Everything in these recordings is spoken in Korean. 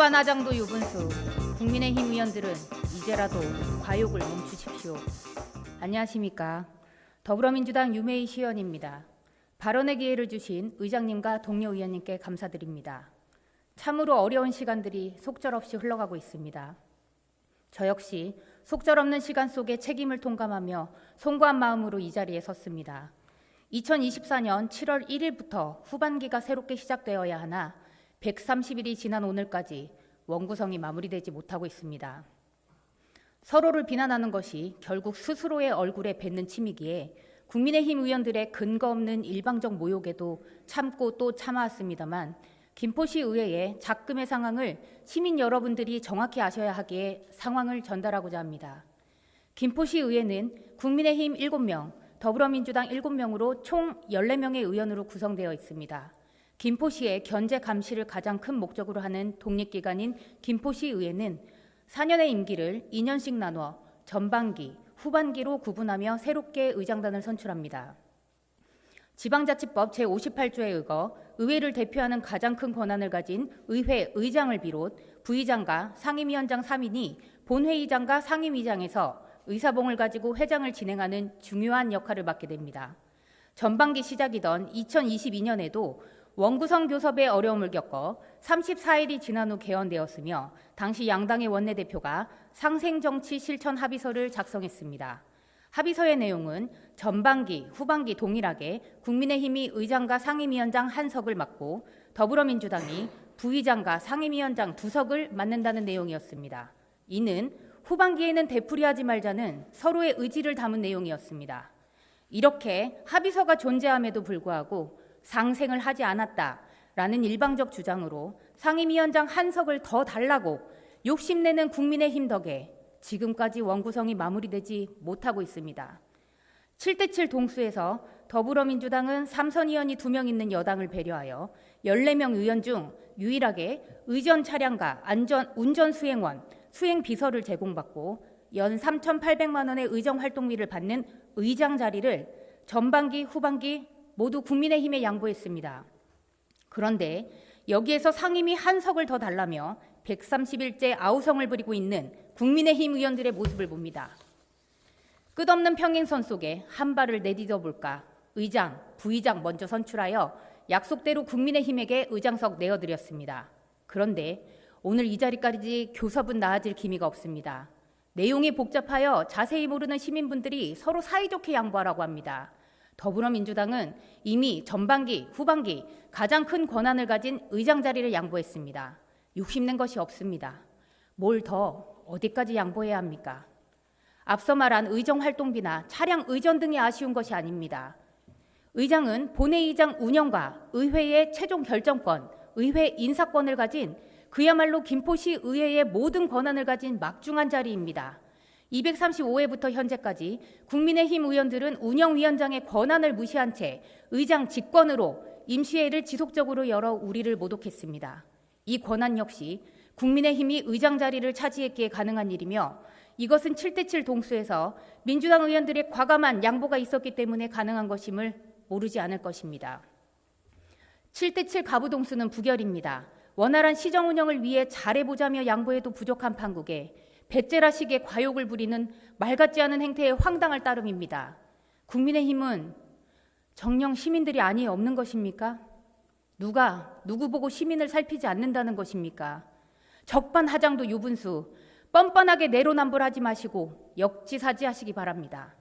적반하장도 유분수. 국민의힘 의원들은 이제라도 과욕을 멈추십시오. 안녕하십니까. 더불어민주당 유메이 시의원입니다. 발언의 기회를 주신 의장님과 동료 의원님께 감사드립니다. 참으로 어려운 시간들이 속절없이 흘러가고 있습니다. 저 역시 속절없는 시간 속에 책임을 통감하며 송구한 마음으로 이 자리에 섰습니다. 2024년 7월 1일부터 후반기가 새롭게 시작되어야 하나 130일이 지난 오늘까지 원구성이 마무리되지 못하고 있습니다. 서로를 비난하는 것이 결국 스스로의 얼굴에 뱉는 침이기에 국민의힘 의원들의 근거 없는 일방적 모욕에도 참고 또 참아왔습니다만 김포시 의회의 작금의 상황을 시민 여러분들이 정확히 아셔야 하기에 상황을 전달하고자 합니다. 김포시 의회는 국민의힘 7명, 더불어민주당 7명으로 총 14명의 의원으로 구성되어 있습니다. 김포시의 견제 감시를 가장 큰 목적으로 하는 독립기관인 김포시 의회는 4년의 임기를 2년씩 나누어 전반기, 후반기로 구분하며 새롭게 의장단을 선출합니다. 지방자치법 제58조에 의거 의회를 대표하는 가장 큰 권한을 가진 의회 의장을 비롯 부의장과 상임위원장 3인이 본회의장과 상임위장에서 의사봉을 가지고 회장을 진행하는 중요한 역할을 맡게 됩니다. 전반기 시작이던 2022년에도 원구성 교섭의 어려움을 겪어 34일이 지난 후 개원되었으며 당시 양당의 원내대표가 상생정치 실천 합의서를 작성했습니다. 합의서의 내용은 전반기, 후반기 동일하게 국민의힘이 의장과 상임위원장 1석을 맡고 더불어민주당이 부의장과 상임위원장 2석을 맡는다는 내용이었습니다. 이는 후반기에는 되풀이하지 말자는 서로의 의지를 담은 내용이었습니다. 이렇게 합의서가 존재함에도 불구하고 상생을 하지 않았다라는 일방적 주장으로 상임위원장 1석을 더 달라고 욕심내는 국민의힘 덕에 지금까지 원구성이 마무리되지 못하고 있습니다. 7대7 동수에서 더불어민주당은 3선 의원이 2명 있는 여당을 배려하여 14명 의원 중 유일하게 의전 차량과 운전 수행원, 수행 비서를 제공받고 연 3,800만 원의 의정 활동비를 받는 의장 자리를 전반기, 후반기 모두 국민의힘에 양보했습니다. 그런데 여기에서 상임위 1석을 더 달라며 130일째 아우성을 부리고 있는 국민의힘 의원들의 모습을 봅니다. 끝없는 평행선 속에 한 발을 내디뎌 볼까 의장, 부의장 먼저 선출하여 약속대로 국민의힘에게 의장석 내어드렸습니다. 그런데 오늘 이 자리까지 교섭은 나아질 기미가 없습니다. 내용이 복잡하여 자세히 모르는 시민분들이 서로 사이좋게 양보하라고 합니다. 더불어민주당은 이미 전반기, 후반기 가장 큰 권한을 가진 의장 자리를 양보했습니다. 욕심낸 것이 없습니다. 뭘 더 어디까지 양보해야 합니까? 앞서 말한 의정 활동비나 차량 의전 등이 아쉬운 것이 아닙니다. 의장은 본회의장 운영과 의회의 최종 결정권, 의회 인사권을 가진 그야말로 김포시 의회의 모든 권한을 가진 막중한 자리입니다. 235회부터 현재까지 국민의힘 의원들은 운영위원장의 권한을 무시한 채 의장 직권으로 임시회를 지속적으로 열어 우리를 모독했습니다. 이 권한 역시 국민의힘이 의장 자리를 차지했기에 가능한 일이며 이것은 7대7 동수에서 민주당 의원들의 과감한 양보가 있었기 때문에 가능한 것임을 모르지 않을 것입니다. 7대7 가부동수는 부결입니다. 원활한 시정 운영을 위해 잘해보자며 양보해도 부족한 판국에 배째라식의 과욕을 부리는 말 같지 않은 행태의 황당할 따름입니다. 국민의힘은 정녕 시민들이 아니 없는 것입니까? 누가 누구 보고 시민을 살피지 않는다는 것입니까? 적반하장도 유분수, 뻔뻔하게 내로남불하지 마시고 역지사지하시기 바랍니다.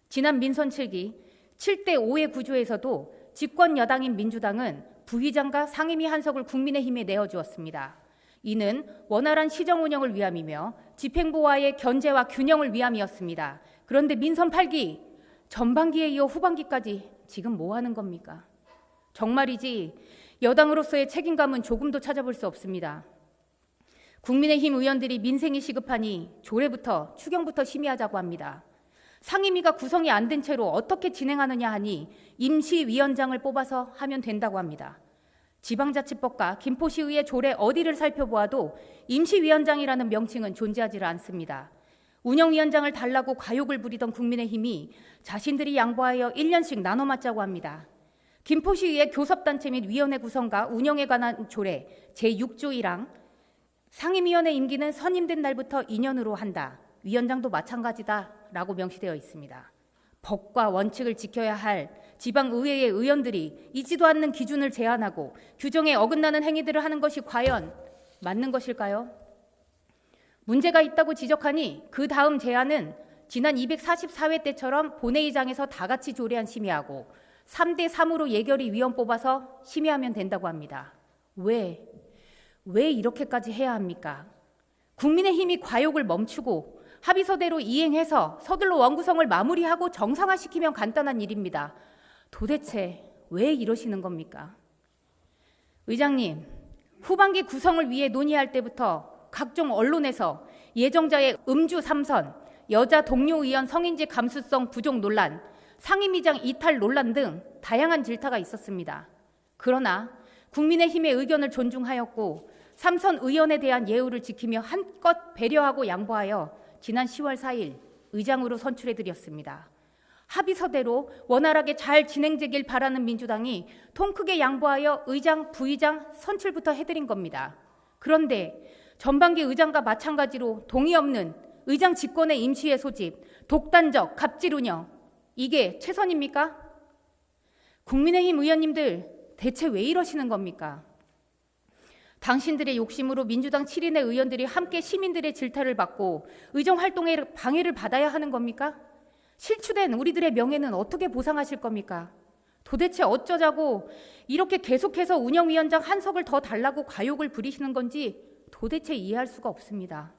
지난 민선 7기 7대5의 구조에서도 집권 여당인 민주당은 부의장과 상임위 1석을 국민의힘에 내어주었습니다. 이는 원활한 시정 운영을 위함이며 집행부와의 견제와 균형을 위함이었습니다. 그런데 민선 8기, 전반기에 이어 후반기까지 지금 뭐 하는 겁니까? 정말이지 여당으로서의 책임감은 조금도 찾아볼 수 없습니다. 국민의힘 의원들이 민생이 시급하니 조례부터 추경부터 심의하자고 합니다. 상임위가 구성이 안 된 채로 어떻게 진행하느냐 하니 임시위원장을 뽑아서 하면 된다고 합니다. 지방자치법과 김포시의회 조례 어디를 살펴보아도 임시위원장이라는 명칭은 존재하지 않습니다. 운영위원장을 달라고 과욕을 부리던 국민의힘이 자신들이 양보하여 1년씩 나눠 맞자고 합니다. 김포시의회 교섭단체 및 위원회 구성과 운영에 관한 조례 제6조 1항 상임위원회 임기는 선임된 날부터 2년으로 한다. 위원장도 마찬가지다 라고 명시되어 있습니다. 법과 원칙을 지켜야 할 지방의회의 의원들이 이지도 않는 기준을 제안하고 규정에 어긋나는 행위들을 하는 것이 과연 맞는 것일까요? 문제가 있다고 지적하니 그 다음 제안은 지난 244회 때처럼 본회의장에서 다 같이 조례안 심의하고 3대 3으로 예결위 위원 뽑아서 심의하면 된다고 합니다. 왜 이렇게까지 해야 합니까? 국민의힘이 과욕을 멈추고 합의서대로 이행해서 서둘러 원구성을 마무리하고 정상화시키면 간단한 일입니다. 도대체 왜 이러시는 겁니까? 의장님, 후반기 구성을 위해 논의할 때부터 각종 언론에서 예정자의 음주 3선, 여자 동료 의원 성인지 감수성 부족 논란, 상임위장 이탈 논란 등 다양한 질타가 있었습니다. 그러나 국민의힘의 의견을 존중하였고 3선 의원에 대한 예우를 지키며 한껏 배려하고 양보하여 지난 10월 4일 의장으로 선출해드렸습니다. 합의서대로 원활하게 잘 진행되길 바라는 민주당이 통 크게 양보하여 의장, 부의장 선출부터 해드린 겁니다. 그런데 전반기 의장과 마찬가지로 동의 없는 의장 직권의 임시회 소집, 독단적 갑질 운영, 이게 최선입니까? 국민의힘 의원님들 대체 왜 이러시는 겁니까? 당신들의 욕심으로 민주당 7인의 의원들이 함께 시민들의 질타를 받고 의정 활동에 방해를 받아야 하는 겁니까? 실추된 우리들의 명예는 어떻게 보상하실 겁니까? 도대체 어쩌자고 이렇게 계속해서 운영위원장 한석을 더 달라고 과욕을 부리시는 건지 도대체 이해할 수가 없습니다.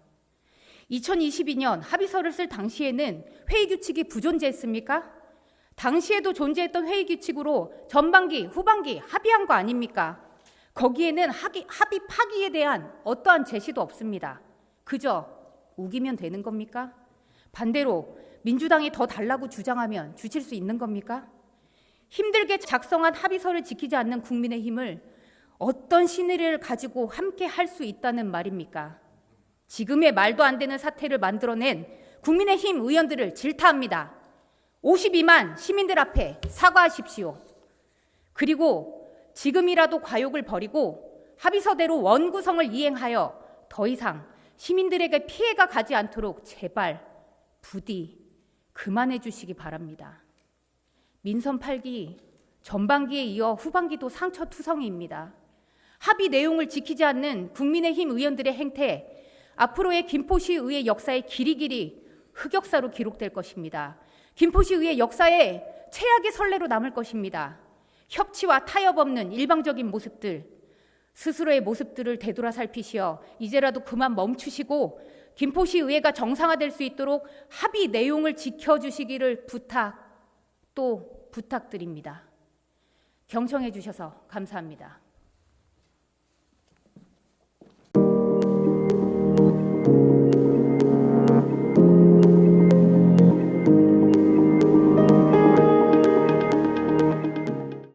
2022년 합의서를 쓸 당시에는 회의규칙이 부존재했습니까? 당시에도 존재했던 회의규칙으로 전반기, 후반기 합의한 거 아닙니까? 거기에는 합의 파기에 대한 어떠한 제시도 없습니다. 그저 우기면 되는 겁니까? 반대로 민주당이 더 달라고 주장하면 주실 수 있는 겁니까? 힘들게 작성한 합의서를 지키지 않는 국민의힘을 어떤 신의를 가지고 함께 할 수 있다는 말입니까? 지금의 말도 안 되는 사태를 만들어낸 국민의힘 의원들을 질타합니다. 52만 시민들 앞에 사과하십시오. 그리고 지금이라도 과욕을 버리고 합의서대로 원구성을 이행하여 더 이상 시민들에게 피해가 가지 않도록 제발 부디 그만해 주시기 바랍니다. 민선 8기 전반기에 이어 후반기도 상처투성이입니다. 합의 내용을 지키지 않는 국민의힘 의원들의 행태, 앞으로의 김포시의회 역사의 길이길이 흑역사로 기록될 것입니다. 김포시의회 역사에 최악의 선례로 남을 것입니다. 협치와 타협 없는 일방적인 모습들, 스스로의 모습들을 되돌아 살피시어 이제라도 그만 멈추시고 김포시의회가 정상화될 수 있도록 합의 내용을 지켜주시기를 부탁드립니다. 경청해 주셔서 감사합니다.